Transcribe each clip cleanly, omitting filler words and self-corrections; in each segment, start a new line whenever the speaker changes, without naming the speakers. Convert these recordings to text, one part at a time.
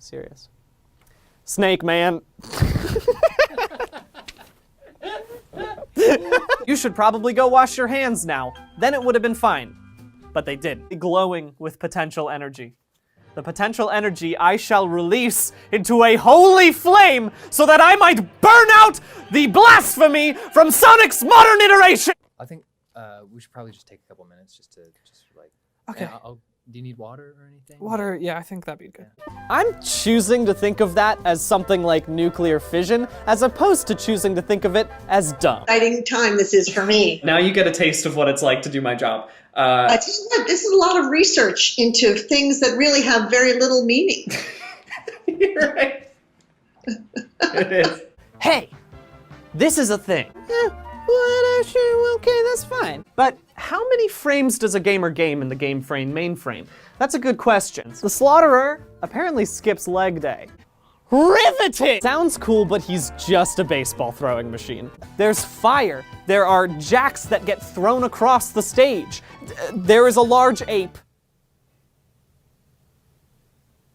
Serious. Snake man. You should probably go wash your hands now. Then it would have been fine. But they didn't. Glowing with potential energy. The potential energy I shall release into a holy flame so that I might burn out the blasphemy from Sonic's modern iteration!
I think we should probably just take a couple minutes just like...
Okay.
Do you need water or anything?
Water, yeah, I think that'd be good. I'm choosing to think of that as something like nuclear fission, as opposed to choosing to think of it as dumb.
Exciting time this is for me.
Now you get a taste of what it's like to do my job.
This is a lot of research into things that really have very little meaning.
You're right. It is. Hey, this is a thing. Okay, that's fine. But how many frames does a gamer game in the game frame mainframe? That's a good question. The Slaughterer apparently skips leg day. Riveting! Sounds cool, but he's just a baseball throwing machine. There's fire. There are jacks that get thrown across the stage. There is a large ape.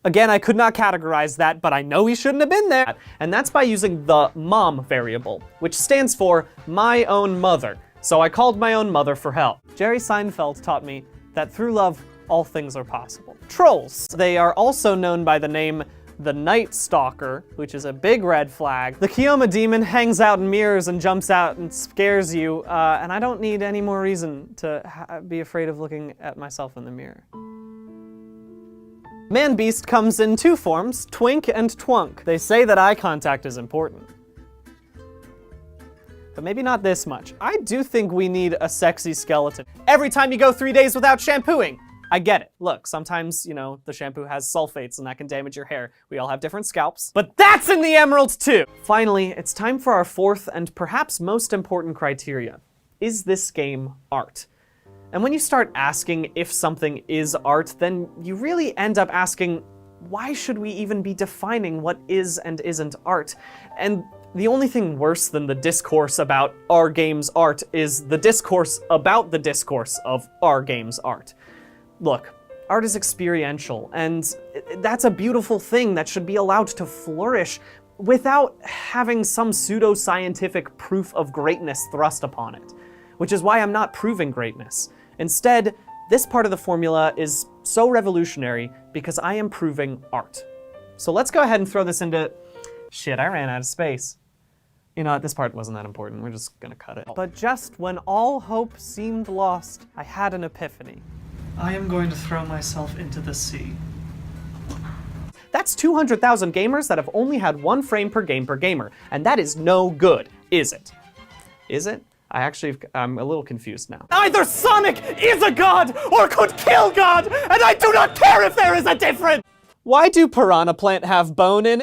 Again, I could not categorize that, but I know he shouldn't have been there. And that's by using the mom variable, which stands for my own mother. So I called my own mother for help. Jerry Seinfeld taught me that through love, all things are possible. Trolls. They are also known by the name the Night Stalker, which is a big red flag. The Kioma demon hangs out in mirrors and jumps out and scares you, and I don't need any more reason to be afraid of looking at myself in the mirror. Man-Beast comes in two forms, Twink and Twunk. They say that eye contact is important. But maybe not this much. I do think we need a sexy skeleton. Every time you go 3 days without shampooing. I get it. Look, sometimes, you know, the shampoo has sulfates and that can damage your hair. We all have different scalps. But that's in the emeralds too! Finally, it's time for our fourth and perhaps most important criteria. Is this game art? And when you start asking if something is art, then you really end up asking, why should we even be defining what is and isn't art? And the only thing worse than the discourse about our game's art is the discourse about the discourse of our game's art. Look, art is experiential, and that's a beautiful thing that should be allowed to flourish without having some pseudo-scientific proof of greatness thrust upon it. Which is why I'm not proving greatness. Instead, this part of the formula is so revolutionary because I am proving art. So let's go ahead and throw this into... Shit, I ran out of space. You know what, this part wasn't that important. We're just gonna cut it. But just when all hope seemed lost, I had an epiphany. I am going to throw myself into the sea. That's 200,000 gamers that have only had one frame per game per gamer, and that is no good, is it? Is it? I'm a little confused now. Either Sonic is a god or could kill God, and I do not care if there is a difference! Why do Piranha Plant have bone in